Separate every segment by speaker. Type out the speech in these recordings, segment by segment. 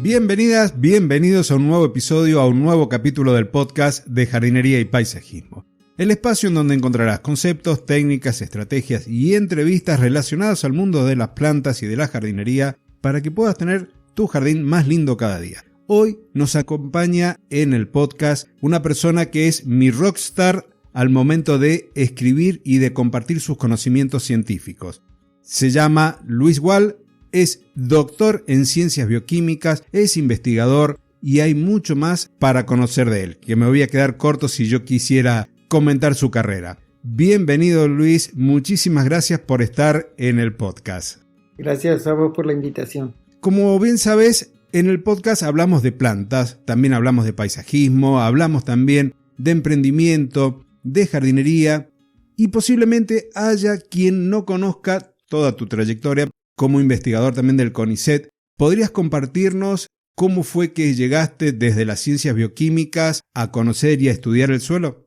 Speaker 1: Bienvenidas, bienvenidos a un nuevo episodio, a un nuevo capítulo del podcast de jardinería y paisajismo. El espacio en donde encontrarás conceptos, técnicas, estrategias y entrevistas relacionadas al mundo de las plantas y de la jardinería para que puedas tener tu jardín más lindo cada día. Hoy nos acompaña en el podcast una persona que es mi rockstar al momento de escribir y de compartir sus conocimientos científicos. Se llama Luis Gual, es doctor en ciencias bioquímicas, es investigador y hay mucho más para conocer de él, que me voy a quedar corto si yo quisiera comentar su carrera. Bienvenido Luis, muchísimas gracias por estar en el podcast.
Speaker 2: Gracias a vos por la invitación.
Speaker 1: Como bien sabes, en el podcast hablamos de plantas, también hablamos de paisajismo, hablamos también de emprendimiento, de jardinería y posiblemente haya quien no conozca toda tu trayectoria como investigador también del CONICET. ¿Podrías compartirnos cómo fue que llegaste desde las ciencias bioquímicas a conocer y a estudiar el suelo?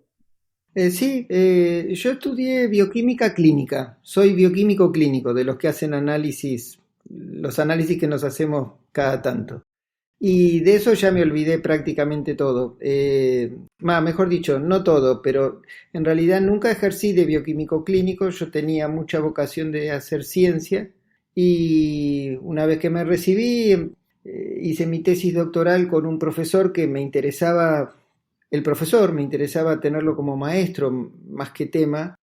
Speaker 2: Sí, yo estudié bioquímica clínica, soy bioquímico clínico, de los que hacen análisis, los análisis que nos hacemos cada tanto. Y de eso ya me olvidé prácticamente todo. Mejor dicho, no todo, pero en realidad nunca ejercí de bioquímico clínico, yo tenía mucha vocación de hacer ciencia y una vez que me recibí hice mi tesis doctoral con un profesor que me interesaba, me interesaba tenerlo como maestro más que tema,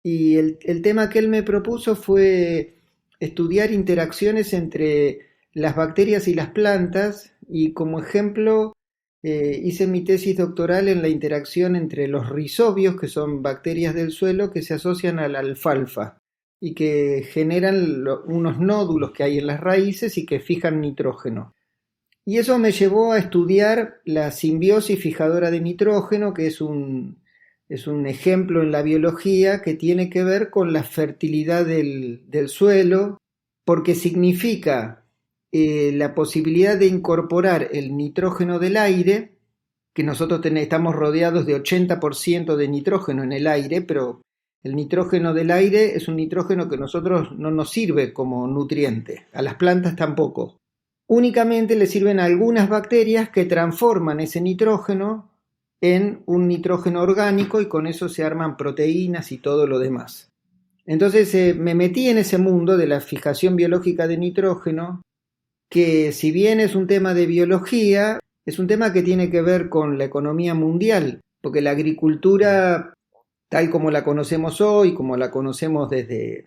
Speaker 2: y el tema que él me propuso fue estudiar interacciones entre las bacterias y las plantas, y como ejemplo hice mi tesis doctoral en la interacción entre los rizobios, que son bacterias del suelo que se asocian a la alfalfa y que generan unos nódulos que hay en las raíces y que fijan nitrógeno. Y eso me llevó a estudiar la simbiosis fijadora de nitrógeno, que es un ejemplo en la biología que tiene que ver con la fertilidad del suelo, porque significa la posibilidad de incorporar el nitrógeno del aire, que nosotros estamos rodeados de 80% de nitrógeno en el aire, pero el nitrógeno del aire es un nitrógeno que a nosotros no nos sirve como nutriente, a las plantas tampoco. Únicamente le sirven a algunas bacterias que transforman ese nitrógeno en un nitrógeno orgánico y con eso se arman proteínas y todo lo demás. Entonces me metí en ese mundo de la fijación biológica de nitrógeno, que si bien es un tema de biología, es un tema que tiene que ver con la economía mundial, porque la agricultura, tal como la conocemos hoy, como la conocemos desde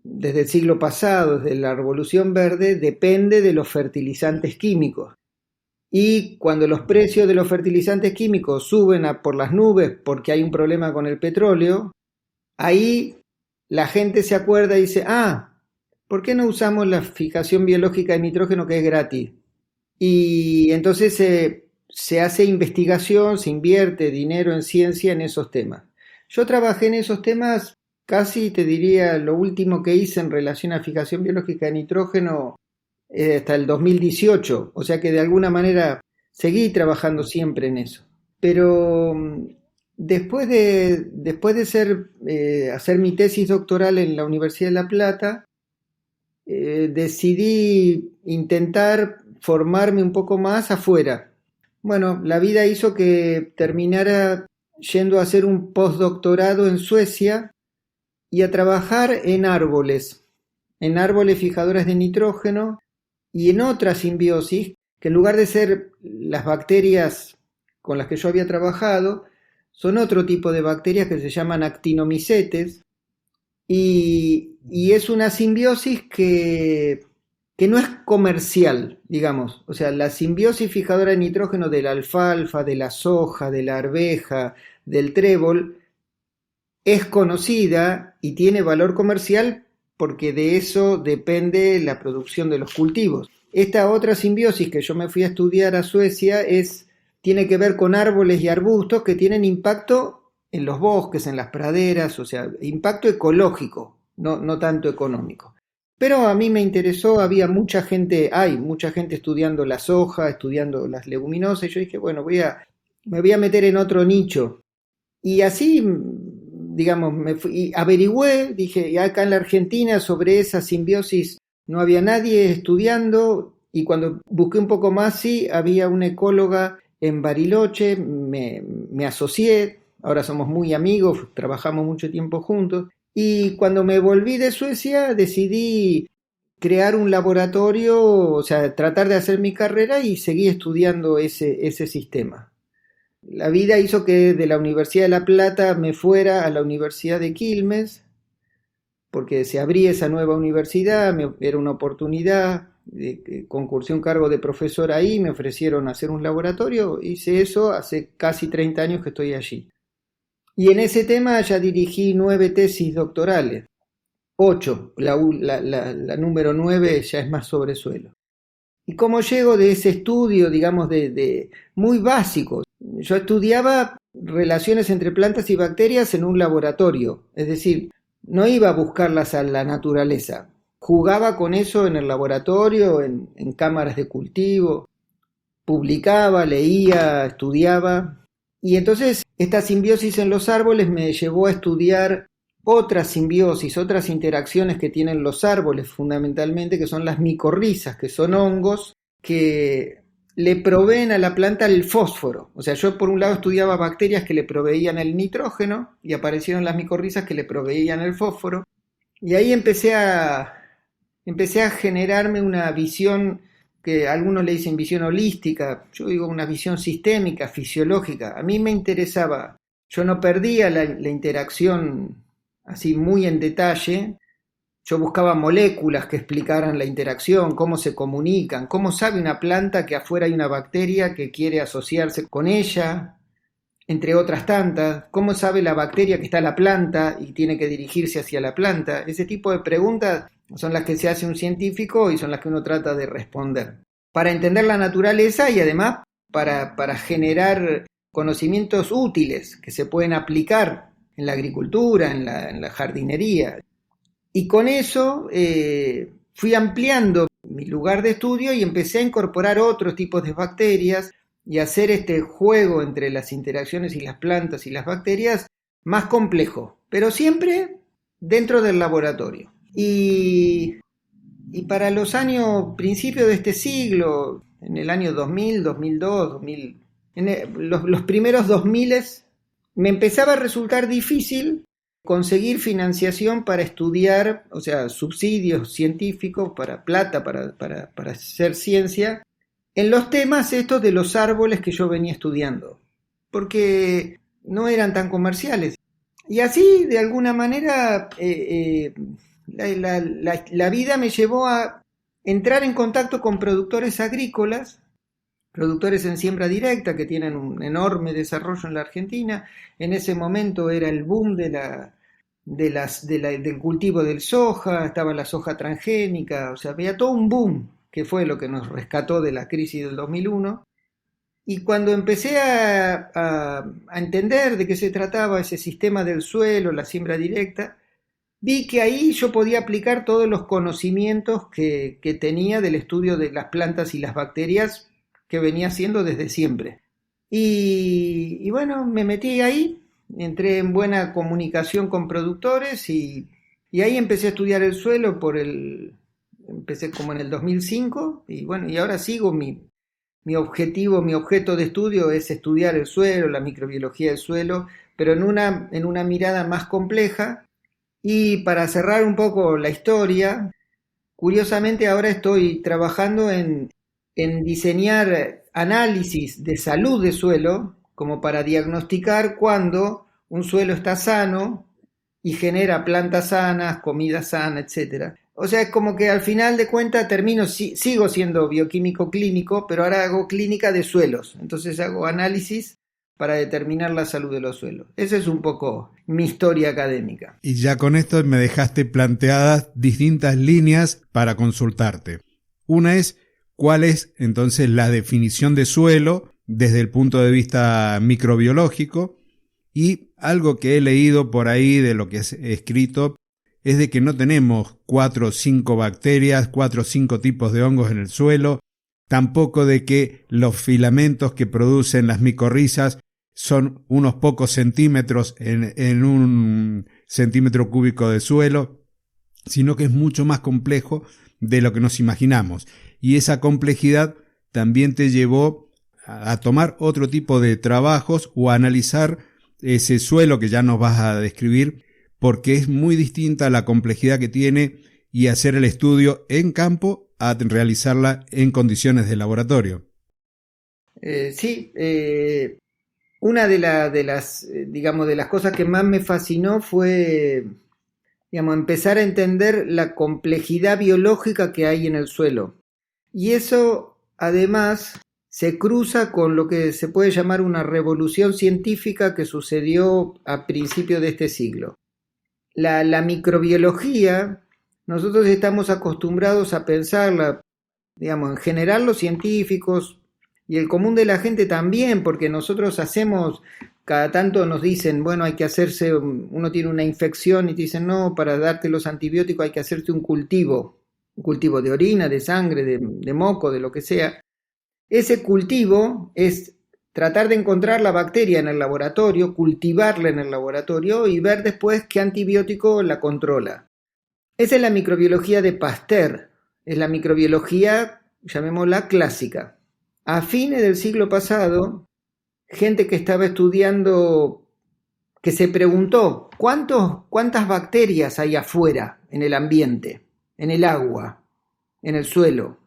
Speaker 2: el siglo pasado, desde la Revolución Verde, depende de los fertilizantes químicos. Y cuando los precios de los fertilizantes químicos suben por las nubes porque hay un problema con el petróleo, ahí la gente se acuerda y dice, ¿por qué no usamos la fijación biológica de nitrógeno que es gratis? Y entonces se hace investigación, se invierte dinero en ciencia en esos temas. Yo trabajé en esos temas, casi te diría, lo último que hice en relación a fijación biológica de nitrógeno hasta el 2018, o sea que de alguna manera seguí trabajando siempre en eso. Pero después de hacer mi tesis doctoral en la Universidad de La Plata, decidí intentar formarme un poco más afuera. Bueno, la vida hizo que terminara yendo a hacer un postdoctorado en Suecia y a trabajar en árboles fijadores de nitrógeno y en otra simbiosis, que en lugar de ser las bacterias con las que yo había trabajado, son otro tipo de bacterias que se llaman actinomicetes, y es una simbiosis que no es comercial, digamos. O sea, la simbiosis fijadora de nitrógeno de la alfalfa, de la soja, de la arveja, del trébol, es conocida y tiene valor comercial porque de eso depende la producción de los cultivos. Esta otra simbiosis que yo me fui a estudiar a Suecia tiene que ver con árboles y arbustos que tienen impacto en los bosques, en las praderas, o sea, impacto ecológico, no tanto económico. Pero a mí me interesó, hay mucha gente estudiando la soja, estudiando las leguminosas, y yo dije, bueno, me voy a meter en otro nicho. Y así, digamos, averigüé, dije, y acá en la Argentina sobre esa simbiosis no había nadie estudiando, Y cuando busqué un poco más, sí, había una ecóloga en Bariloche, me asocié, ahora somos muy amigos, trabajamos mucho tiempo juntos. Y cuando me volví de Suecia, decidí crear un laboratorio, o sea, tratar de hacer mi carrera y seguí estudiando ese sistema. La vida hizo que de la Universidad de La Plata me fuera a la Universidad de Quilmes, porque se abría esa nueva universidad, era una oportunidad, concursé un cargo de profesor ahí, me ofrecieron hacer un laboratorio, hice eso, hace casi 30 años que estoy allí. Y en ese tema ya dirigí 9 tesis doctorales, 8, la número 9 ya es más sobre suelo. ¿Y cómo llego de ese estudio, digamos, de muy básico? Yo estudiaba relaciones entre plantas y bacterias en un laboratorio, es decir, no iba a buscarlas a la naturaleza, jugaba con eso en el laboratorio, en cámaras de cultivo, publicaba, leía, estudiaba. Y entonces esta simbiosis en los árboles me llevó a estudiar otras simbiosis, otras interacciones que tienen los árboles fundamentalmente, que son las micorrizas, que son hongos que le proveen a la planta el fósforo. O sea, yo por un lado estudiaba bacterias que le proveían el nitrógeno y aparecieron las micorrizas que le proveían el fósforo. Y ahí empecé a generarme una visión que algunos le dicen visión holística, yo digo una visión sistémica, fisiológica. A mí me interesaba, yo no perdía la interacción así muy en detalle. Yo buscaba moléculas que explicaran la interacción, cómo se comunican, cómo sabe una planta que afuera hay una bacteria que quiere asociarse con ella, entre otras tantas, cómo sabe la bacteria que está en la planta y tiene que dirigirse hacia la planta. Ese tipo de preguntas son las que se hace un científico y son las que uno trata de responder. Para entender la naturaleza y además para generar conocimientos útiles que se pueden aplicar en la agricultura, en la jardinería. Y con eso fui ampliando mi lugar de estudio y empecé a incorporar otros tipos de bacterias y hacer este juego entre las interacciones y las plantas y las bacterias más complejo, pero siempre dentro del laboratorio. Y para los principios de este siglo, en el año 2000, 2002, 2000, los primeros 2000, me empezaba a resultar difícil conseguir financiación para estudiar, o sea, subsidios científicos, plata para hacer ciencia, en los temas estos de los árboles que yo venía estudiando, porque no eran tan comerciales. Y así, de alguna manera, la vida me llevó a entrar en contacto con productores agrícolas, productores en siembra directa que tienen un enorme desarrollo en la Argentina. En ese momento era el boom del cultivo del soja, estaba la soja transgénica, o sea, había todo un boom que fue lo que nos rescató de la crisis del 2001. Y cuando empecé a entender de qué se trataba ese sistema del suelo, la siembra directa, vi que ahí yo podía aplicar todos los conocimientos que tenía del estudio de las plantas y las bacterias que venía haciendo desde siempre. Y bueno, me metí ahí, entré en buena comunicación con productores y ahí empecé a estudiar el suelo empecé como en el 2005 y bueno, y ahora sigo mi objeto de estudio es estudiar el suelo, la microbiología del suelo, pero en una mirada más compleja. Y para cerrar un poco la historia, curiosamente ahora estoy trabajando en diseñar análisis de salud de suelo, como para diagnosticar cuando un suelo está sano y genera plantas sanas, comida sana, etc. O sea, es como que al final de cuentas sigo siendo bioquímico clínico, pero ahora hago clínica de suelos. Entonces hago análisis para determinar la salud de los suelos. Esa es un poco mi historia académica.
Speaker 1: Y ya con esto me dejaste planteadas distintas líneas para consultarte. Una es, ¿cuál es entonces la definición de suelo desde el punto de vista microbiológico? Y algo que he leído por ahí de lo que es escrito es de que no tenemos 4 o 5 bacterias, 4 o 5 tipos de hongos en el suelo, tampoco de que los filamentos que producen las micorrizas son unos pocos centímetros en un centímetro cúbico de suelo, sino que es mucho más complejo de lo que nos imaginamos. Y esa complejidad también te llevó a tomar otro tipo de trabajos o a analizar ese suelo que ya nos vas a describir, porque es muy distinta la complejidad que tiene y hacer el estudio en campo a realizarla en condiciones de laboratorio.
Speaker 2: Sí, una de las cosas que más me fascinó fue, empezar a entender la complejidad biológica que hay en el suelo. Y eso, además, se cruza con lo que se puede llamar una revolución científica que sucedió a principios de este siglo. La microbiología, nosotros estamos acostumbrados a pensarla, en general los científicos y el común de la gente también, porque nosotros cada tanto nos dicen, bueno, hay que hacerse, uno tiene una infección y te dicen, no, para darte los antibióticos hay que hacerte un cultivo de orina, de sangre, de moco, de lo que sea. Ese cultivo es tratar de encontrar la bacteria en el laboratorio, cultivarla en el laboratorio y ver después qué antibiótico la controla. Esa es la microbiología de Pasteur, es la microbiología, llamémosla clásica. A fines del siglo pasado, gente que estaba estudiando, que se preguntó, ¿cuántas bacterias hay afuera, en el ambiente, en el agua, en el suelo?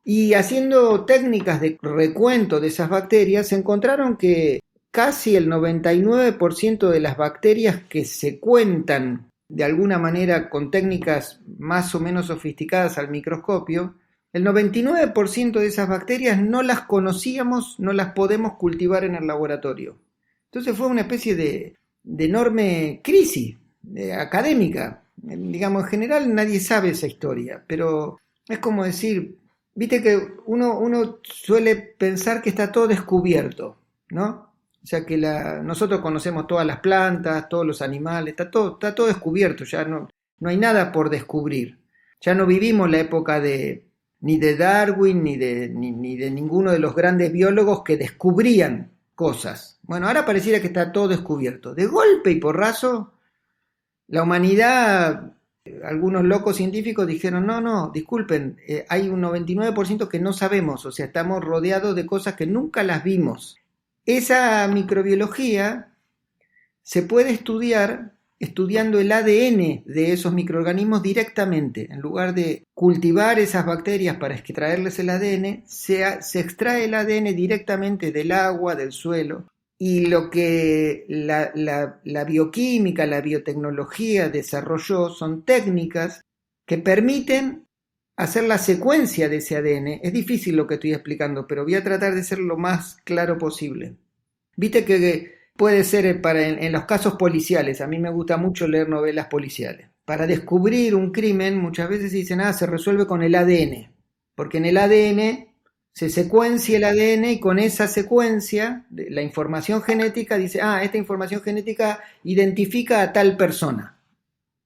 Speaker 2: Y haciendo técnicas de recuento de esas bacterias, se encontraron que casi el 99% de las bacterias que se cuentan de alguna manera con técnicas más o menos sofisticadas al microscopio, el 99% de esas bacterias no las conocíamos, no las podemos cultivar en el laboratorio. Entonces fue una especie de enorme crisis académica. En general nadie sabe esa historia, pero es como decir, viste que uno suele pensar que está todo descubierto, ¿no? O sea que nosotros conocemos todas las plantas, todos los animales, está todo descubierto, ya no hay nada por descubrir. Ya no vivimos la época ni de Darwin, ni de ninguno de los grandes biólogos que descubrían cosas. Bueno, ahora pareciera que está todo descubierto. De golpe y porrazo, la humanidad, algunos locos científicos dijeron, no, disculpen, hay un 99% que no sabemos, o sea, estamos rodeados de cosas que nunca las vimos. Esa microbiología se puede estudiar estudiando el ADN de esos microorganismos directamente. En lugar de cultivar esas bacterias para extraerles el ADN, se extrae el ADN directamente del agua, del suelo. Y lo que la bioquímica, la biotecnología desarrolló son técnicas que permiten hacer la secuencia de ese ADN. Es difícil lo que estoy explicando, pero voy a tratar de ser lo más claro posible. Viste que puede ser en los casos policiales, a mí me gusta mucho leer novelas policiales. Para descubrir un crimen muchas veces dicen, se resuelve con el ADN, porque en el ADN se secuencia el ADN y con esa secuencia, la información genética dice, esta información genética identifica a tal persona.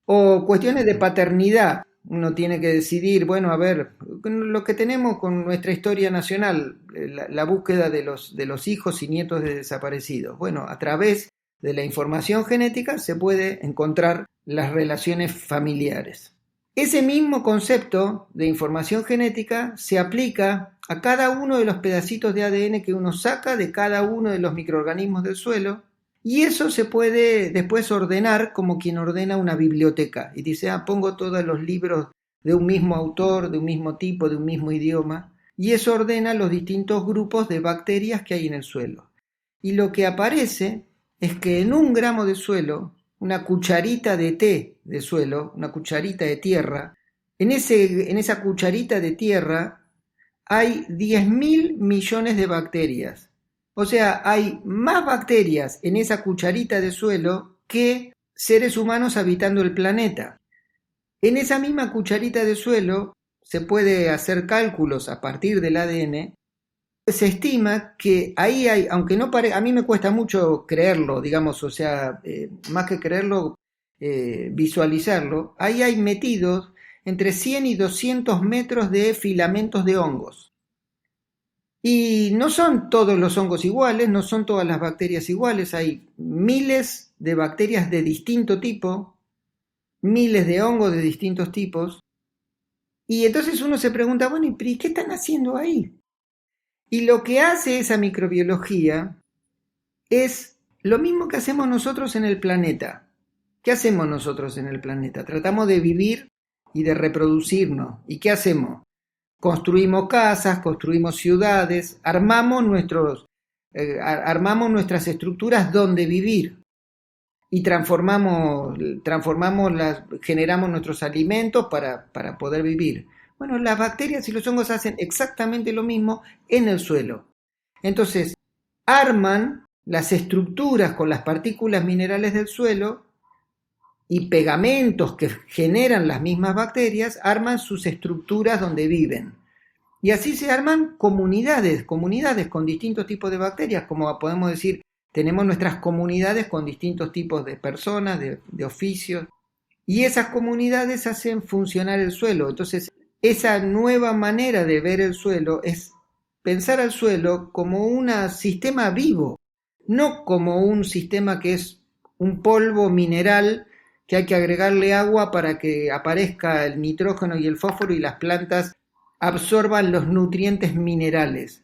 Speaker 2: O cuestiones de paternidad. Uno tiene que decidir, bueno, a ver, lo que tenemos con nuestra historia nacional, la búsqueda de los hijos y nietos de desaparecidos. Bueno, a través de la información genética se puede encontrar las relaciones familiares. Ese mismo concepto de información genética se aplica a cada uno de los pedacitos de ADN que uno saca de cada uno de los microorganismos del suelo. Y eso se puede después ordenar como quien ordena una biblioteca. Y dice, pongo todos los libros de un mismo autor, de un mismo tipo, de un mismo idioma. Y eso ordena los distintos grupos de bacterias que hay en el suelo. Y lo que aparece es que en 1 gramo de suelo, una cucharita de té de suelo, una cucharita de tierra, en esa cucharita de tierra hay 10.000 millones de bacterias. O sea, hay más bacterias en esa cucharita de suelo que seres humanos habitando el planeta. En esa misma cucharita de suelo se puede hacer cálculos a partir del ADN. Se estima que ahí hay, aunque no a mí me cuesta mucho creerlo, o sea, más que creerlo, visualizarlo, ahí hay metidos entre 100 y 200 metros de filamentos de hongos. Y no son todos los hongos iguales, no son todas las bacterias iguales, hay miles de bacterias de distinto tipo, miles de hongos de distintos tipos, Y entonces uno se pregunta, bueno, ¿y qué están haciendo ahí? Y lo que hace esa microbiología es lo mismo que hacemos nosotros en el planeta. ¿Qué hacemos nosotros en el planeta? Tratamos de vivir y de reproducirnos. ¿Y qué hacemos? Construimos casas, construimos ciudades, armamos nuestras estructuras donde vivir y generamos nuestros alimentos para poder vivir. Bueno, las bacterias y los hongos hacen exactamente lo mismo en el suelo. Entonces, arman las estructuras con las partículas minerales del suelo y pegamentos que generan las mismas bacterias, arman sus estructuras donde viven. Y así se arman comunidades con distintos tipos de bacterias, como podemos decir, tenemos nuestras comunidades con distintos tipos de personas, de oficios, y esas comunidades hacen funcionar el suelo. Entonces, esa nueva manera de ver el suelo es pensar al suelo como un sistema vivo, no como un sistema que es un polvo mineral que hay que agregarle agua para que aparezca el nitrógeno y el fósforo y las plantas absorban los nutrientes minerales.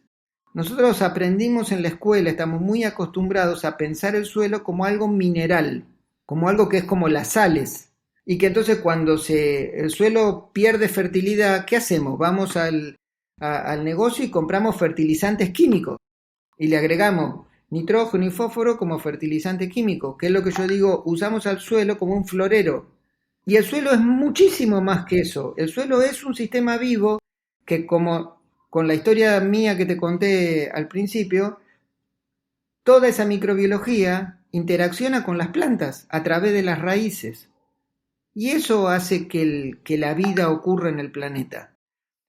Speaker 2: Nosotros aprendimos en la escuela, estamos muy acostumbrados a pensar el suelo como algo mineral, como algo que es como las sales. Y que entonces cuando el suelo pierde fertilidad, ¿qué hacemos? Vamos al negocio y compramos fertilizantes químicos y le agregamos nitrógeno y fósforo como fertilizante químico, que es lo que yo digo, usamos al suelo como un florero. Y el suelo es muchísimo más que eso. El suelo es un sistema vivo que, como con la historia mía que te conté al principio, toda esa microbiología interacciona con las plantas a través de las raíces. Y eso hace que la vida ocurra en el planeta.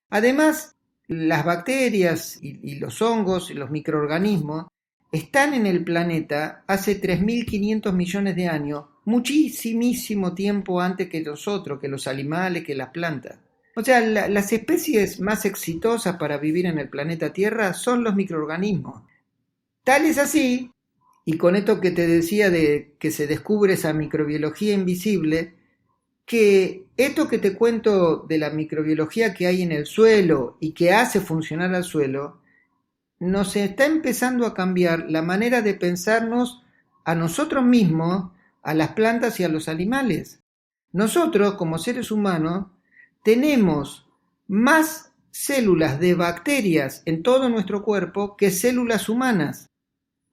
Speaker 2: Además, las bacterias y los hongos y los microorganismos están en el planeta hace 3.500 millones de años, muchísimo tiempo antes que nosotros, que los animales, que las plantas. O sea, las especies más exitosas para vivir en el planeta Tierra son los microorganismos. Tal es así, y con esto que te decía de que se descubre esa microbiología invisible, que esto que te cuento de la microbiología que hay en el suelo y que hace funcionar al suelo, nos está empezando a cambiar la manera de pensarnos a nosotros mismos, a las plantas y a los animales. Nosotros, como seres humanos, tenemos más células de bacterias en todo nuestro cuerpo que células humanas.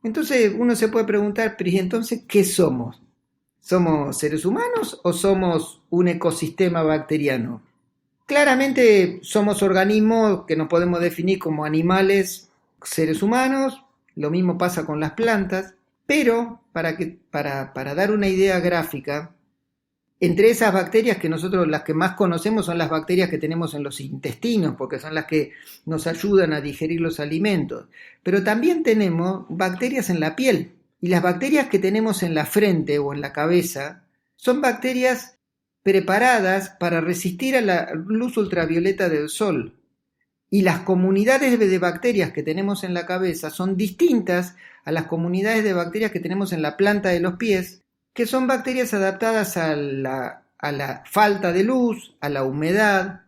Speaker 2: Entonces uno se puede preguntar, pero ¿y entonces qué somos? ¿Somos seres humanos o somos un ecosistema bacteriano? Claramente somos organismos que nos podemos definir como animales, seres humanos, lo mismo pasa con las plantas, pero para dar una idea gráfica, entre esas bacterias que nosotros las que más conocemos son las bacterias que tenemos en los intestinos, porque son las que nos ayudan a digerir los alimentos, pero también tenemos bacterias en la piel, y las bacterias que tenemos en la frente o en la cabeza son bacterias preparadas para resistir a la luz ultravioleta del sol. Y las comunidades de bacterias que tenemos en la cabeza son distintas a las comunidades de bacterias que tenemos en la planta de los pies, que son bacterias adaptadas a la falta de luz, a la humedad.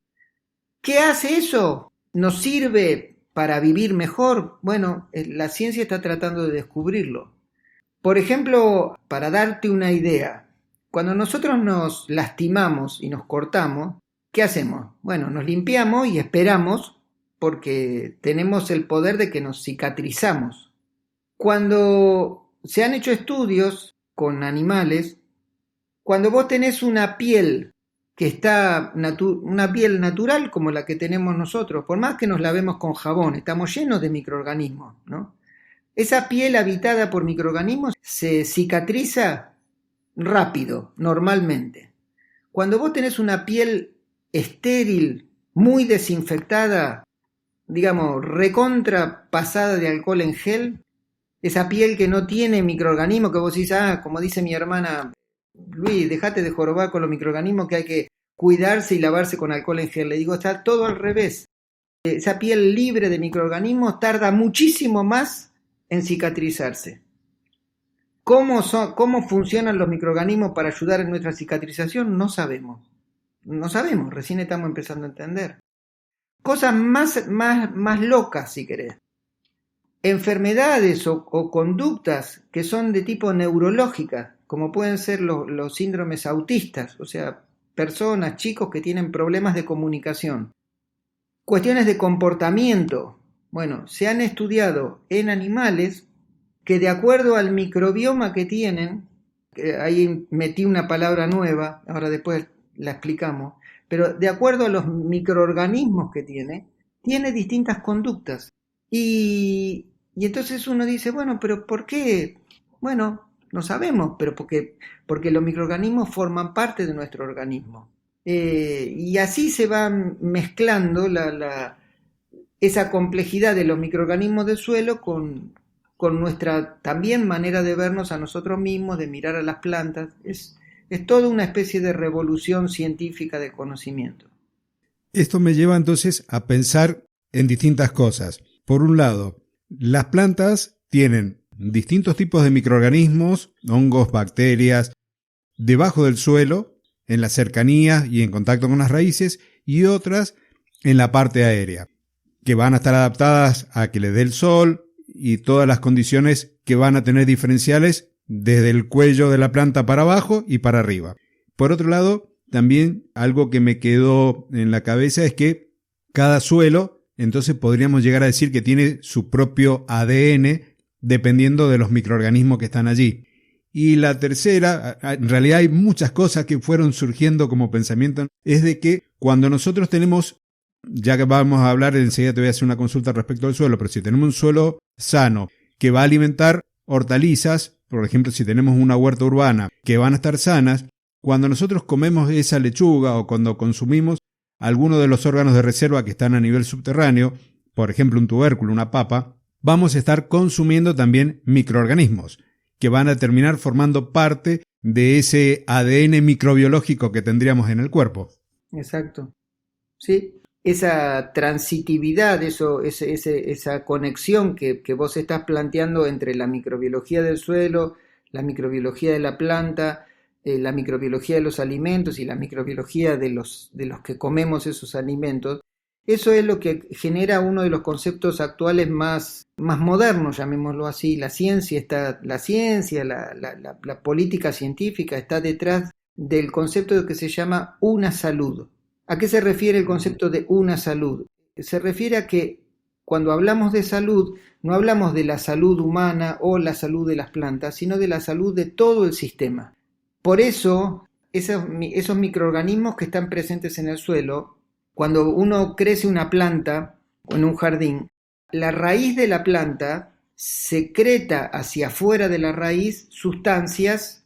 Speaker 2: ¿Qué hace eso? ¿Nos sirve para vivir mejor? Bueno, la ciencia está tratando de descubrirlo. Por ejemplo, para darte una idea, cuando nosotros nos lastimamos y nos cortamos, ¿qué hacemos? Bueno, nos limpiamos y esperamos porque tenemos el poder de que nos cicatrizamos. Cuando se han hecho estudios con animales, cuando vos tenés una piel que está una piel natural como la que tenemos nosotros, por más que nos lavemos con jabón, estamos llenos de microorganismos, ¿no? Esa piel habitada por microorganismos se cicatriza rápido, normalmente. Cuando vos tenés una piel estéril, muy desinfectada, digamos, recontra pasada de alcohol en gel, esa piel que no tiene microorganismos, que vos decís, como dice mi hermana, Luis, dejate de jorobar con los microorganismos, que hay que cuidarse y lavarse con alcohol en gel. Le digo, está todo al revés. Esa piel libre de microorganismos tarda muchísimo más en cicatrizarse. ¿Cómo funcionan los microorganismos para ayudar en nuestra cicatrización? No sabemos. No sabemos, recién estamos empezando a entender. Cosas más locas, si querés. Enfermedades o conductas que son de tipo neurológica, como pueden ser los síndromes autistas, o sea, personas, chicos que tienen problemas de comunicación. Cuestiones de comportamiento. Bueno, se han estudiado en animales que de acuerdo al microbioma que tienen, ahí metí una palabra nueva, ahora después la explicamos, pero de acuerdo a los microorganismos que tiene distintas conductas. Y entonces uno dice, bueno, pero ¿por qué? Bueno, no sabemos, pero porque los microorganismos forman parte de nuestro organismo. Y así se va mezclando esa complejidad de los microorganismos del suelo con nuestra también manera de vernos a nosotros mismos, de mirar a las plantas. Es toda una especie de revolución científica de conocimiento.
Speaker 1: Esto me lleva entonces a pensar en distintas cosas. Por un lado, las plantas tienen distintos tipos de microorganismos, hongos, bacterias, debajo del suelo, en las cercanías y en contacto con las raíces, y otras en la parte aérea, que van a estar adaptadas a que le dé el sol y todas las condiciones que van a tener diferenciales desde el cuello de la planta para abajo y para arriba. Por otro lado, también algo que me quedó en la cabeza es que cada suelo, entonces podríamos llegar a decir que tiene su propio ADN dependiendo de los microorganismos que están allí. Y la tercera, en realidad hay muchas cosas que fueron surgiendo como pensamiento, es de que cuando nosotros tenemos, ya que vamos a hablar, enseguida te voy a hacer una consulta respecto al suelo, pero si tenemos un suelo sano que va a alimentar hortalizas, por ejemplo, si tenemos una huerta urbana que van a estar sanas, cuando nosotros comemos esa lechuga o cuando consumimos alguno de los órganos de reserva que están a nivel subterráneo, por ejemplo un tubérculo, una papa, vamos a estar consumiendo también microorganismos que van a terminar formando parte de ese ADN microbiológico que tendríamos en el cuerpo.
Speaker 2: Exacto. Sí, esa transitividad, esa conexión que vos estás planteando entre la microbiología del suelo, la microbiología de la planta, la microbiología de los alimentos y la microbiología de los que comemos esos alimentos, eso es lo que genera uno de los conceptos actuales más modernos, llamémoslo así. La política científica está detrás del concepto que se llama una salud. ¿A qué se refiere el concepto de una salud? Se refiere a que cuando hablamos de salud, no hablamos de la salud humana o la salud de las plantas, sino de la salud de todo el sistema. Por eso, esos microorganismos que están presentes en el suelo, cuando uno crece una planta o en un jardín, la raíz de la planta secreta hacia afuera de la raíz sustancias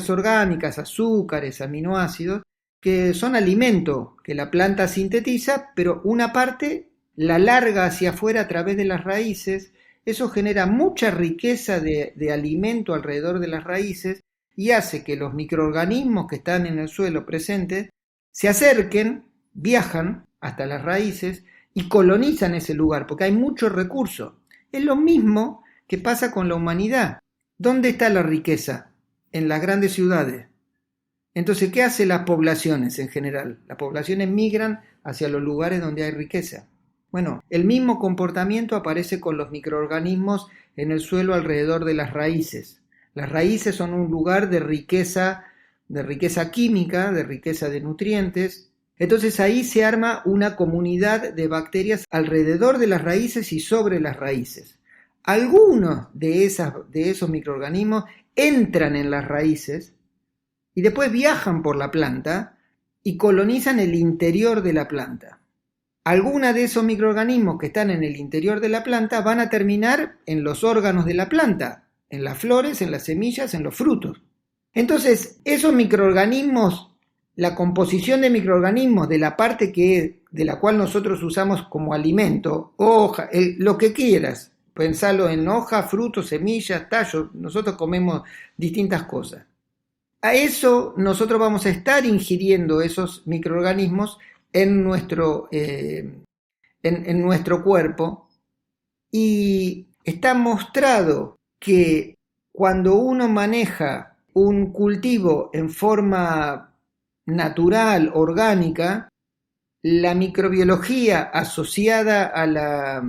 Speaker 2: orgánicas, azúcares, aminoácidos, que son alimento que la planta sintetiza, pero una parte la larga hacia afuera a través de las raíces. Eso genera mucha riqueza de alimento alrededor de las raíces y hace que los microorganismos que están en el suelo presentes se acerquen, viajan hasta las raíces y colonizan ese lugar, porque hay mucho recurso. Es lo mismo que pasa con la humanidad. ¿Dónde está la riqueza? En las grandes ciudades. Entonces, ¿qué hacen las poblaciones en general? Las poblaciones migran hacia los lugares donde hay riqueza. Bueno, el mismo comportamiento aparece con los microorganismos en el suelo alrededor de las raíces. Las raíces son un lugar de riqueza química, de riqueza de nutrientes. Entonces ahí se arma una comunidad de bacterias alrededor de las raíces y sobre las raíces. Algunos de esos microorganismos entran en las raíces y después viajan por la planta y colonizan el interior de la planta. Algunos de esos microorganismos que están en el interior de la planta van a terminar en los órganos de la planta, en las flores, en las semillas, en los frutos. Entonces, esos microorganismos, la composición de microorganismos de la parte de la cual nosotros usamos como alimento, hoja, lo que quieras, pensalo en hoja, frutos, semillas, tallos, nosotros comemos distintas cosas. A eso nosotros vamos a estar ingiriendo esos microorganismos en nuestro cuerpo, y está mostrado que cuando uno maneja un cultivo en forma natural, orgánica, la microbiología asociada a la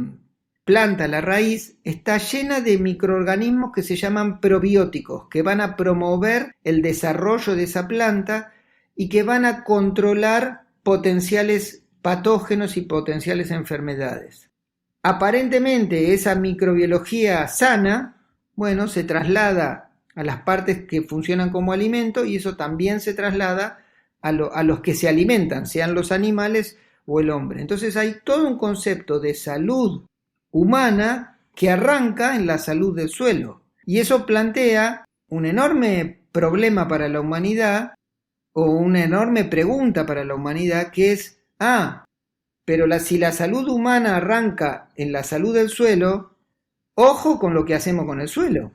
Speaker 2: planta, a la raíz, está llena de microorganismos que se llaman probióticos, que van a promover el desarrollo de esa planta y que van a controlar potenciales patógenos y potenciales enfermedades. Aparentemente esa microbiología sana, bueno, se traslada a las partes que funcionan como alimento y eso también se traslada a los que se alimentan, sean los animales o el hombre. Entonces hay todo un concepto de salud humana que arranca en la salud del suelo. Y eso plantea un enorme problema para la humanidad o una enorme pregunta para la humanidad que es, pero si la salud humana arranca en la salud del suelo, ojo con lo que hacemos con el suelo.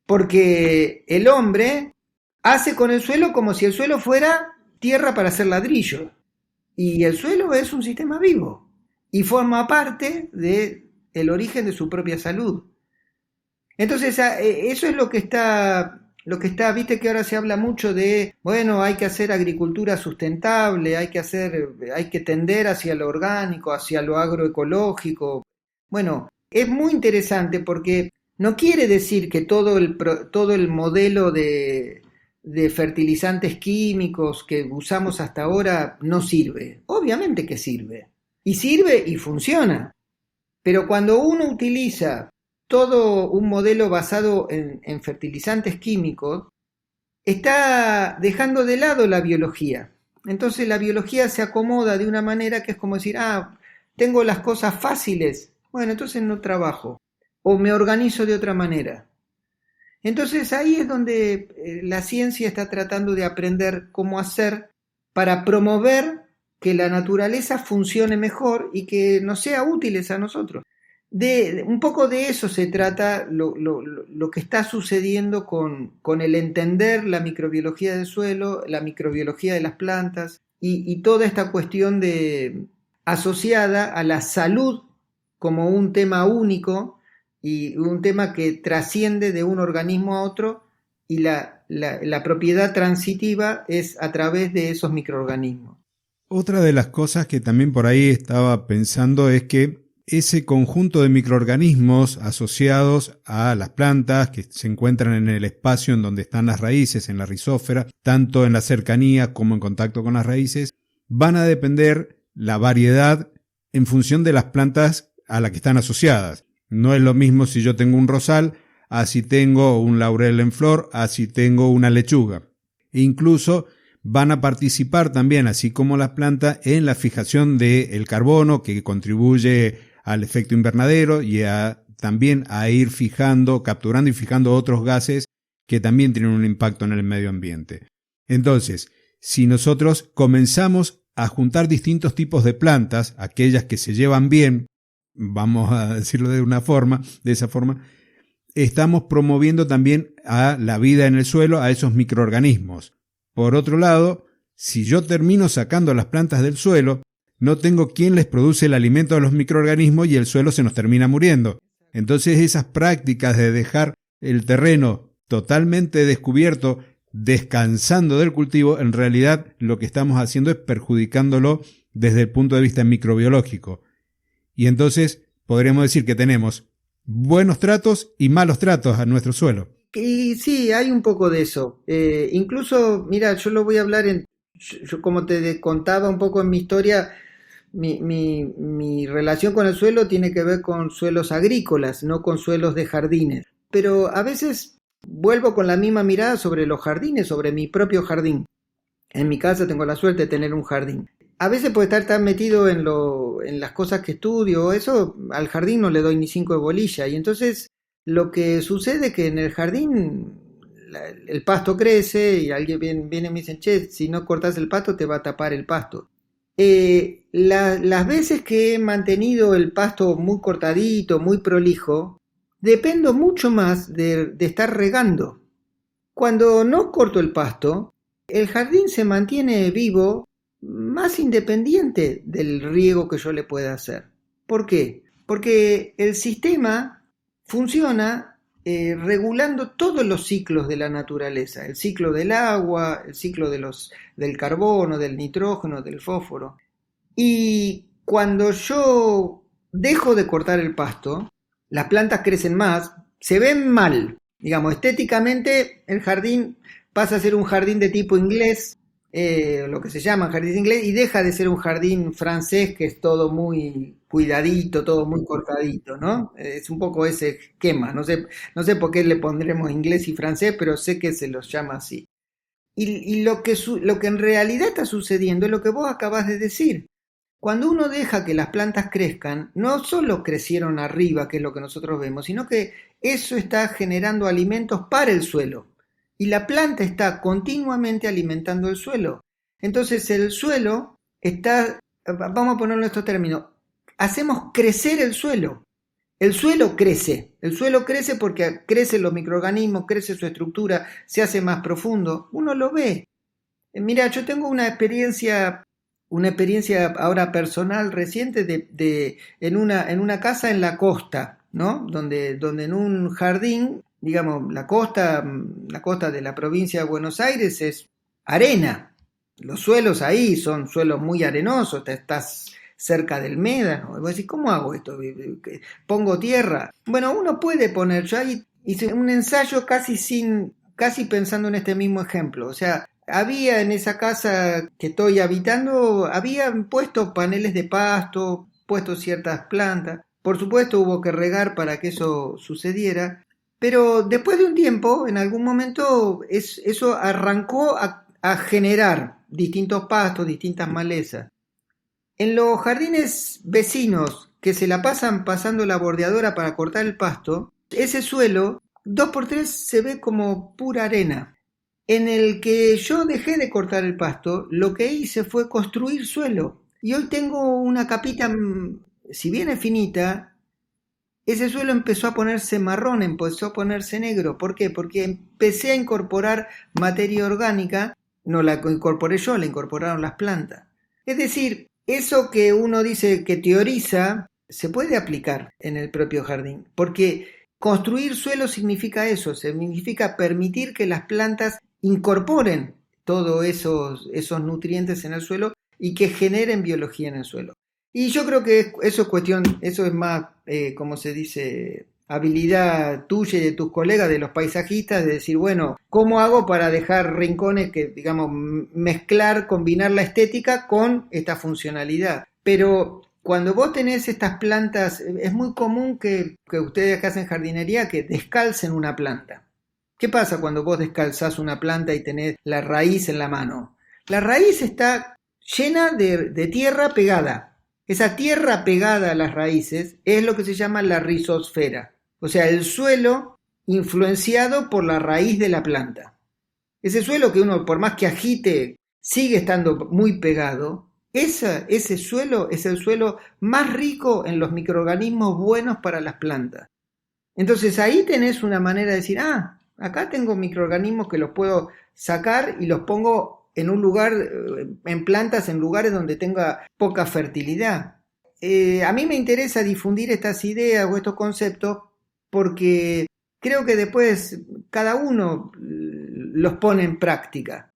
Speaker 2: Porque el hombre hace con el suelo como si el suelo fuera tierra para hacer ladrillo. Y el suelo es un sistema vivo y forma parte del origen de su propia salud. Entonces, eso es lo que está, viste que ahora se habla mucho de, bueno, hay que hacer agricultura sustentable, hay que tender hacia lo orgánico, hacia lo agroecológico. Bueno, es muy interesante porque no quiere decir que todo el modelo de fertilizantes químicos que usamos hasta ahora no sirve. Obviamente que sirve. Y sirve y funciona. Pero cuando uno utiliza todo un modelo basado en fertilizantes químicos, está dejando de lado la biología. Entonces la biología se acomoda de una manera que es como decir, tengo las cosas fáciles, bueno, entonces no trabajo. O me organizo de otra manera. Entonces ahí es donde la ciencia está tratando de aprender cómo hacer para promover que la naturaleza funcione mejor y que nos sea útiles a nosotros. Un poco de eso se trata lo que está sucediendo con el entender la microbiología del suelo, la microbiología de las plantas y toda esta cuestión asociada a la salud como un tema único y un tema que trasciende de un organismo a otro y la propiedad transitiva es a través de esos microorganismos.
Speaker 1: Otra de las cosas que también por ahí estaba pensando es que ese conjunto de microorganismos asociados a las plantas que se encuentran en el espacio en donde están las raíces, en la rizósfera, tanto en la cercanía como en contacto con las raíces, van a depender la variedad en función de las plantas a las que están asociadas. No es lo mismo si yo tengo un rosal, a si tengo un laurel en flor, a si tengo una lechuga. E incluso van a participar también, así como las plantas, en la fijación del carbono que contribuye al efecto invernadero y también a ir capturando y fijando otros gases que también tienen un impacto en el medio ambiente. Entonces, si nosotros comenzamos a juntar distintos tipos de plantas, aquellas que se llevan bien, vamos a decirlo de esa forma, estamos promoviendo también a la vida en el suelo, a esos microorganismos. Por otro lado, si yo termino sacando las plantas del suelo, no tengo quien les produce el alimento a los microorganismos y el suelo se nos termina muriendo. Entonces esas prácticas de dejar el terreno totalmente descubierto, descansando del cultivo, en realidad lo que estamos haciendo es perjudicándolo desde el punto de vista microbiológico. Y entonces podríamos decir que tenemos buenos tratos y malos tratos a nuestro suelo.
Speaker 2: Y sí, hay un poco de eso. Incluso, mira, yo lo voy a hablar yo como te contaba un poco en mi historia, mi relación con el suelo tiene que ver con suelos agrícolas, no con suelos de jardines. Pero a veces vuelvo con la misma mirada sobre los jardines, sobre mi propio jardín. En mi casa tengo la suerte de tener un jardín. A veces puede estar tan metido en las cosas que estudio, eso al jardín no le doy ni 5 de bolilla. Y entonces lo que sucede es que en el jardín el pasto crece y alguien viene y me dice, che, si no cortas el pasto te va a tapar el pasto. Las veces que he mantenido el pasto muy cortadito, muy prolijo, dependo mucho más de estar regando. Cuando no corto el pasto, el jardín se mantiene vivo, más independiente del riego que yo le pueda hacer. ¿Por qué? Porque el sistema funciona regulando todos los ciclos de la naturaleza, el ciclo del agua, el ciclo del carbono, del nitrógeno, del fósforo. Y cuando yo dejo de cortar el pasto, las plantas crecen más, se ven mal, digamos, estéticamente el jardín pasa a ser un jardín de tipo inglés, lo que se llama jardín inglés, y deja de ser un jardín francés que es todo muy cuidadito, todo muy cortadito, ¿no? Es un poco ese esquema, no sé por qué le pondremos inglés y francés, pero sé que se los llama así. Y lo que en realidad está sucediendo es lo que vos acabás de decir. Cuando uno deja que las plantas crezcan, no solo crecieron arriba, que es lo que nosotros vemos, sino que eso está generando alimentos para el suelo. Y la planta está continuamente alimentando el suelo. Entonces el suelo está, vamos a ponerlo en estos términos, hacemos crecer el suelo. El suelo crece porque crecen los microorganismos, crece su estructura, se hace más profundo. Uno lo ve. Mira, yo tengo una experiencia ahora personal reciente en una casa en la costa, ¿no? Donde en un jardín, digamos, la costa de la provincia de Buenos Aires es arena. Los suelos ahí son suelos muy arenosos, estás cerca del médano. Y vos decís, ¿cómo hago esto? ¿Pongo tierra? Bueno, uno puede poner, yo ahí hice un ensayo casi pensando en este mismo ejemplo, o sea, había en esa casa que estoy habitando, habían puesto paneles de pasto, puesto ciertas plantas. Por supuesto hubo que regar para que eso sucediera, pero después de un tiempo, en algún momento, eso arrancó a generar distintos pastos, distintas malezas. En los jardines vecinos que se la pasan pasando la bordeadora para cortar el pasto, ese suelo, 2x3 se ve como pura arena. En el que yo dejé de cortar el pasto, lo que hice fue construir suelo. Y hoy tengo una capita, si bien es finita, ese suelo empezó a ponerse marrón, empezó a ponerse negro. ¿Por qué? Porque empecé a incorporar materia orgánica, no la incorporé yo, la incorporaron las plantas. Es decir, eso que uno dice que teoriza, se puede aplicar en el propio jardín, porque construir suelo significa eso, significa permitir que las plantas incorporen todos esos nutrientes en el suelo y que generen biología en el suelo. Y yo creo que eso es más, como se dice, habilidad tuya y de tus colegas, de los paisajistas, de decir, bueno, ¿cómo hago para dejar rincones que, digamos, combinar la estética con esta funcionalidad? Pero cuando vos tenés estas plantas, es muy común que ustedes que hacen jardinería, que descalcen una planta. ¿Qué pasa cuando vos descalzás una planta y tenés la raíz en la mano? La raíz está llena de tierra pegada. Esa tierra pegada a las raíces es lo que se llama la rizosfera. O sea, el suelo influenciado por la raíz de la planta. Ese suelo que uno, por más que agite, sigue estando muy pegado. Ese suelo es el suelo más rico en los microorganismos buenos para las plantas. Entonces ahí tenés una manera de decir, acá tengo microorganismos que los puedo sacar y los pongo en un lugar, en plantas, en lugares donde tenga poca fertilidad. A mí me interesa difundir estas ideas o estos conceptos porque creo que después cada uno los pone en práctica.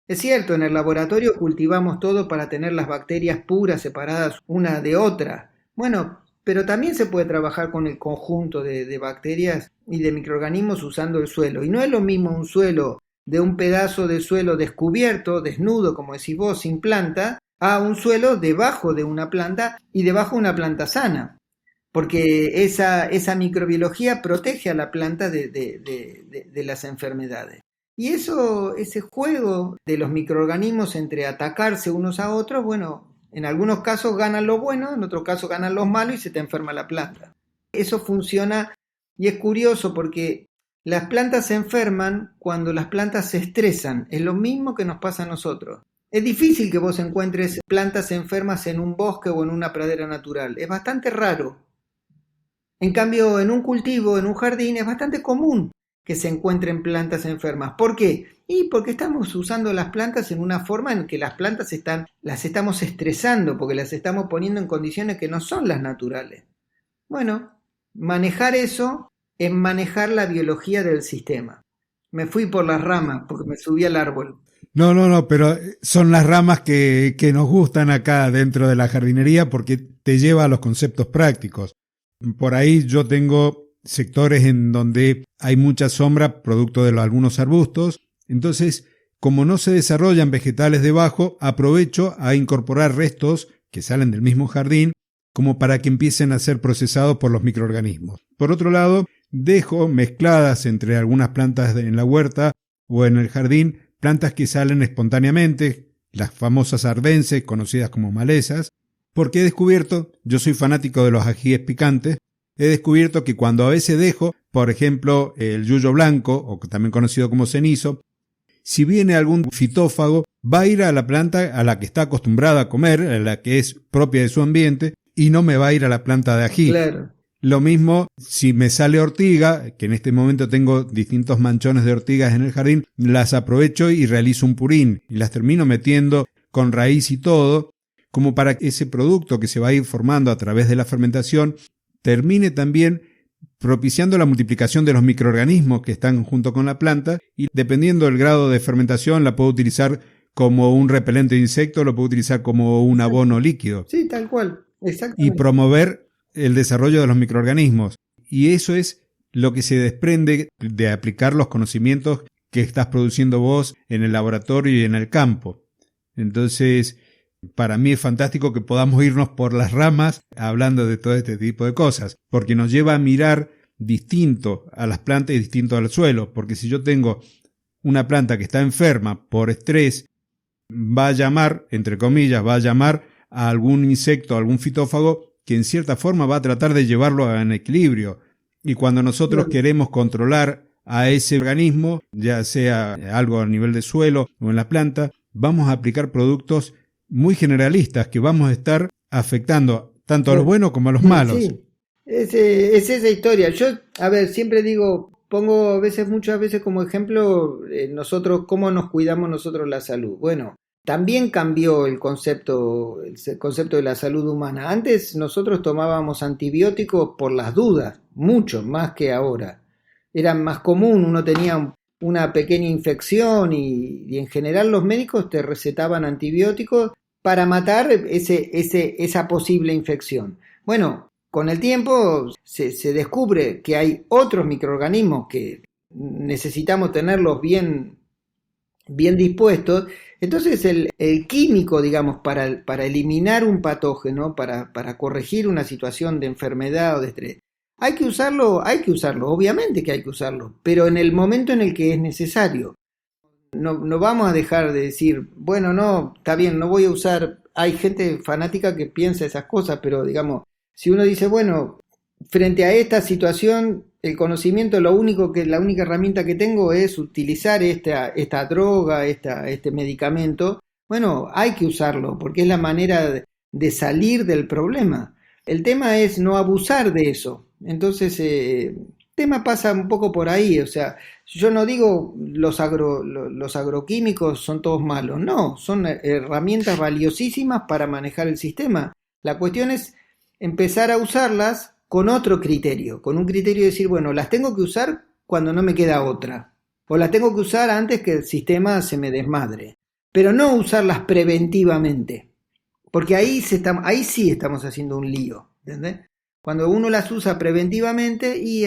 Speaker 2: Es cierto, en el laboratorio cultivamos todo para tener las bacterias puras, separadas una de otra. Bueno, pero también se puede trabajar con el conjunto de bacterias y de microorganismos usando el suelo. Y no es lo mismo un suelo de un pedazo de suelo descubierto, desnudo, como decís vos, sin planta, a un suelo debajo de una planta y debajo de una planta sana. Porque esa microbiología protege a la planta de las enfermedades. Y ese juego de los microorganismos entre atacarse unos a otros, bueno, en algunos casos ganan los buenos, en otros casos ganan los malos y se te enferma la planta. Eso funciona y es curioso porque las plantas se enferman cuando las plantas se estresan. Es lo mismo que nos pasa a nosotros. Es difícil que vos encuentres plantas enfermas en un bosque o en una pradera natural. Es bastante raro. En cambio, en un cultivo, en un jardín, es bastante común que se encuentren plantas enfermas. ¿Por qué? Y porque estamos usando las plantas en una forma en que las plantas las estamos estresando, porque las estamos poniendo en condiciones que no son las naturales. Bueno, manejar eso en manejar la biología del sistema. Me fui por las ramas porque me subí al árbol.
Speaker 1: No, pero son las ramas que nos gustan acá dentro de la jardinería porque te lleva a los conceptos prácticos. Por ahí yo tengo sectores en donde hay mucha sombra producto de algunos arbustos, entonces como no se desarrollan vegetales debajo, aprovecho a incorporar restos que salen del mismo jardín como para que empiecen a ser procesados por los microorganismos. Por otro lado, dejo mezcladas entre algunas plantas en la huerta o en el jardín plantas que salen espontáneamente, las famosas ardenses, conocidas como malezas, porque he descubierto, yo soy fanático de los ajíes picantes, he descubierto que cuando a veces dejo, por ejemplo, el yuyo blanco, o también conocido como cenizo, si viene algún fitófago, va a ir a la planta a la que está acostumbrada a comer, a la que es propia de su ambiente, y no me va a ir a la planta de ají.
Speaker 2: Claro.
Speaker 1: Lo mismo si me sale ortiga, que en este momento tengo distintos manchones de ortigas en el jardín, las aprovecho y realizo un purín y las termino metiendo con raíz y todo, como para que ese producto que se va a ir formando a través de la fermentación termine también propiciando la multiplicación de los microorganismos que están junto con la planta y dependiendo del grado de fermentación la puedo utilizar como un repelente de insectos, lo puedo utilizar como un abono líquido.
Speaker 2: Sí, tal cual, exactamente.
Speaker 1: Y promover el desarrollo de los microorganismos. Y eso es lo que se desprende de aplicar los conocimientos que estás produciendo vos en el laboratorio y en el campo. Entonces, para mí es fantástico que podamos irnos por las ramas hablando de todo este tipo de cosas, porque nos lleva a mirar distinto a las plantas y distinto al suelo, porque si yo tengo una planta que está enferma por estrés, va a llamar, entre comillas, va a llamar a algún insecto, a algún fitófago, que en cierta forma va a tratar de llevarlo en equilibrio. Y cuando nosotros queremos controlar a ese organismo, ya sea algo a nivel de suelo o en la planta, vamos a aplicar productos muy generalistas que vamos a estar afectando tanto a los buenos como a los malos.
Speaker 2: Sí, es esa historia. Yo, a ver, siempre digo, pongo muchas veces como ejemplo nosotros, cómo nos cuidamos nosotros la salud. Bueno, también cambió el concepto de la salud humana. Antes nosotros tomábamos antibióticos por las dudas, mucho más que ahora. Era más común, uno tenía una pequeña infección y en general los médicos te recetaban antibióticos para matar esa posible infección. Bueno, con el tiempo se descubre que hay otros microorganismos que necesitamos tenerlos bien dispuestos. Entonces el químico, digamos, para eliminar un patógeno, para corregir una situación de enfermedad o de estrés, hay que usarlo, obviamente que hay que usarlo, pero en el momento en el que es necesario. No vamos a dejar de decir, bueno, no, está bien, no voy a usar. Hay gente fanática que piensa esas cosas, pero digamos, si uno dice, bueno, frente a esta situación, el conocimiento, la única herramienta que tengo es utilizar esta droga, este medicamento. Bueno, hay que usarlo porque es la manera de salir del problema. El tema es no abusar de eso. Entonces, el tema pasa un poco por ahí. O sea, yo no digo los agroquímicos son todos malos. No, son herramientas valiosísimas para manejar el sistema. La cuestión es empezar a usarlas con otro criterio, con un criterio de decir, bueno, las tengo que usar cuando no me queda otra, o las tengo que usar antes que el sistema se me desmadre, pero no usarlas preventivamente, porque ahí sí estamos haciendo un lío, ¿entendés? Cuando uno las usa preventivamente y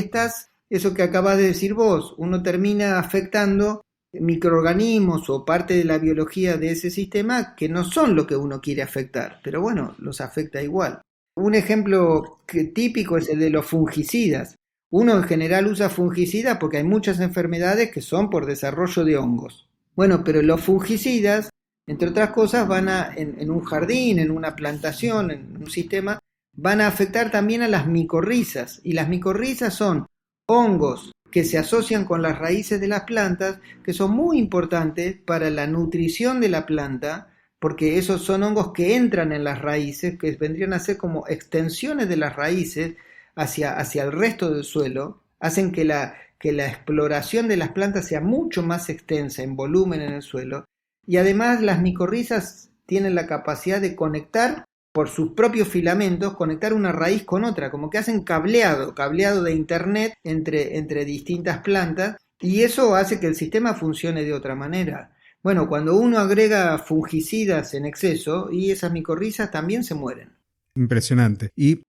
Speaker 2: eso que acabas de decir vos, uno termina afectando microorganismos o parte de la biología de ese sistema que no son lo que uno quiere afectar, pero bueno, los afecta igual. Un ejemplo típico es el de los fungicidas. Uno en general usa fungicidas porque hay muchas enfermedades que son por desarrollo de hongos. Bueno, pero los fungicidas, entre otras cosas, en un jardín, en una plantación, en un sistema, van a afectar también a las micorrizas. Y las micorrizas son hongos que se asocian con las raíces de las plantas, que son muy importantes para la nutrición de la planta, porque esos son hongos que entran en las raíces, que vendrían a ser como extensiones de las raíces hacia el resto del suelo, hacen que la exploración de las plantas sea mucho más extensa en volumen en el suelo, y además las micorrizas tienen la capacidad de conectar por sus propios filamentos, conectar una raíz con otra, como que hacen cableado de internet entre distintas plantas, y eso hace que el sistema funcione de otra manera. Bueno, cuando uno agrega fungicidas en exceso, y esas micorrizas también se mueren.
Speaker 1: Impresionante. Y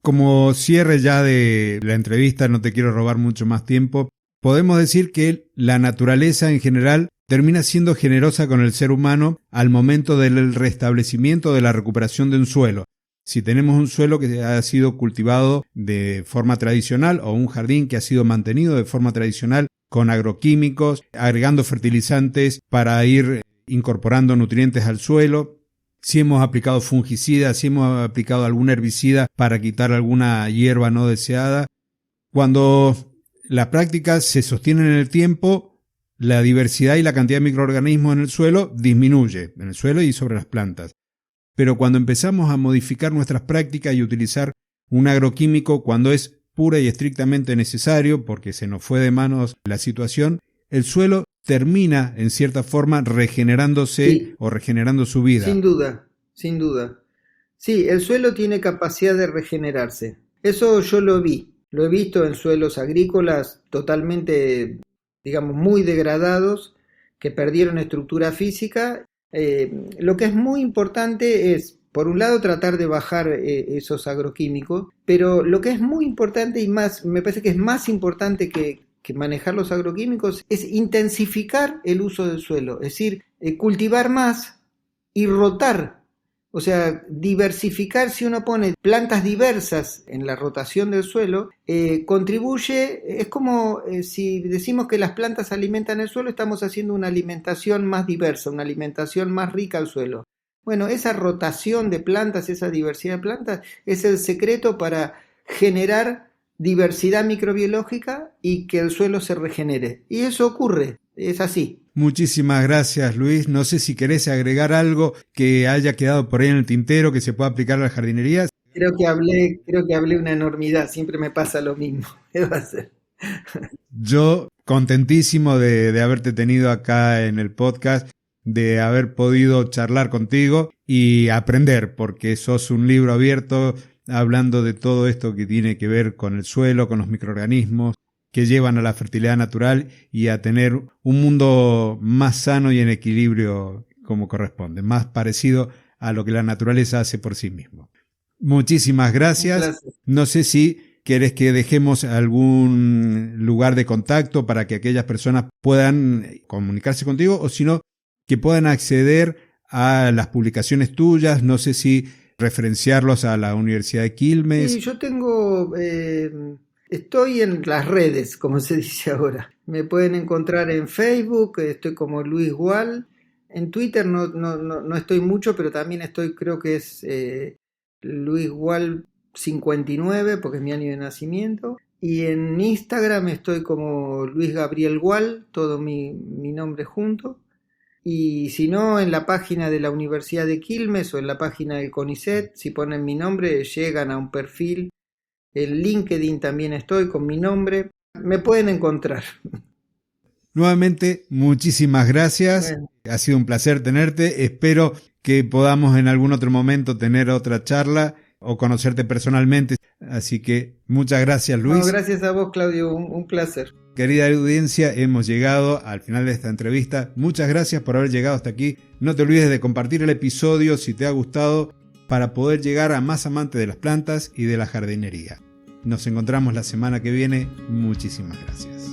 Speaker 1: como cierre ya de la entrevista, no te quiero robar mucho más tiempo, podemos decir que la naturaleza en general termina siendo generosa con el ser humano al momento del restablecimiento de la recuperación de un suelo. Si tenemos un suelo que ha sido cultivado de forma tradicional o un jardín que ha sido mantenido de forma tradicional con agroquímicos, agregando fertilizantes para ir incorporando nutrientes al suelo, si hemos aplicado fungicidas, si hemos aplicado algún herbicida para quitar alguna hierba no deseada, cuando las prácticas se sostienen en el tiempo, la diversidad y la cantidad de microorganismos en el suelo disminuye, en el suelo y sobre las plantas. Pero cuando empezamos a modificar nuestras prácticas y utilizar un agroquímico cuando es pura y estrictamente necesario, porque se nos fue de manos la situación, el suelo termina, en cierta forma, regenerándose sí, o regenerando su vida.
Speaker 2: Sin duda, sin duda. Sí, el suelo tiene capacidad de regenerarse. Eso yo lo vi. Lo he visto en suelos agrícolas totalmente, digamos, muy degradados, que perdieron estructura física. Lo que es muy importante es, por un lado, tratar de bajar esos agroquímicos, pero lo que es muy importante y más, me parece que es más importante que manejar los agroquímicos, es intensificar el uso del suelo, es decir, cultivar más y rotar. O sea, diversificar, si uno pone plantas diversas en la rotación del suelo, contribuye, es como si decimos que las plantas alimentan el suelo, estamos haciendo una alimentación más diversa, una alimentación más rica al suelo. Bueno, esa rotación de plantas, esa diversidad de plantas, es el secreto para generar diversidad microbiológica y que el suelo se regenere. Y eso ocurre, es así.
Speaker 1: Muchísimas gracias, Luis. No sé si querés agregar algo que haya quedado por ahí en el tintero que se pueda aplicar a la jardinería.
Speaker 2: Creo que hablé una enormidad, siempre me pasa lo mismo. ¿Qué va a ser?
Speaker 1: Yo contentísimo de haberte tenido acá en el podcast, de haber podido charlar contigo y aprender, porque sos un libro abierto hablando de todo esto que tiene que ver con el suelo, con los microorganismos que llevan a la fertilidad natural y a tener un mundo más sano y en equilibrio como corresponde, más parecido a lo que la naturaleza hace por sí mismo. Muchísimas gracias. No sé si querés que dejemos algún lugar de contacto para que aquellas personas puedan comunicarse contigo o si no, que puedan acceder a las publicaciones tuyas. No sé si referenciarlos a la Universidad de Quilmes.
Speaker 2: Sí, yo tengo... Estoy en las redes, como se dice ahora. Me pueden encontrar en Facebook, estoy como Luis Gual. En Twitter no estoy mucho, pero también estoy, creo que es Luis Gual 59, porque es mi año de nacimiento. Y en Instagram estoy como Luis Gabriel Gual, todo mi nombre junto. Y si no, en la página de la Universidad de Quilmes o en la página del CONICET, si ponen mi nombre, llegan a un perfil. En LinkedIn también estoy con mi nombre. Me pueden encontrar.
Speaker 1: Nuevamente, muchísimas gracias. Bueno. Ha sido un placer tenerte. Espero que podamos en algún otro momento tener otra charla o conocerte personalmente. Así que muchas gracias, Luis.
Speaker 2: No, gracias a vos, Claudio. Un placer.
Speaker 1: Querida audiencia, hemos llegado al final de esta entrevista. Muchas gracias por haber llegado hasta aquí. No te olvides de compartir el episodio si te ha gustado para poder llegar a más amantes de las plantas y de la jardinería. Nos encontramos la semana que viene. Muchísimas gracias.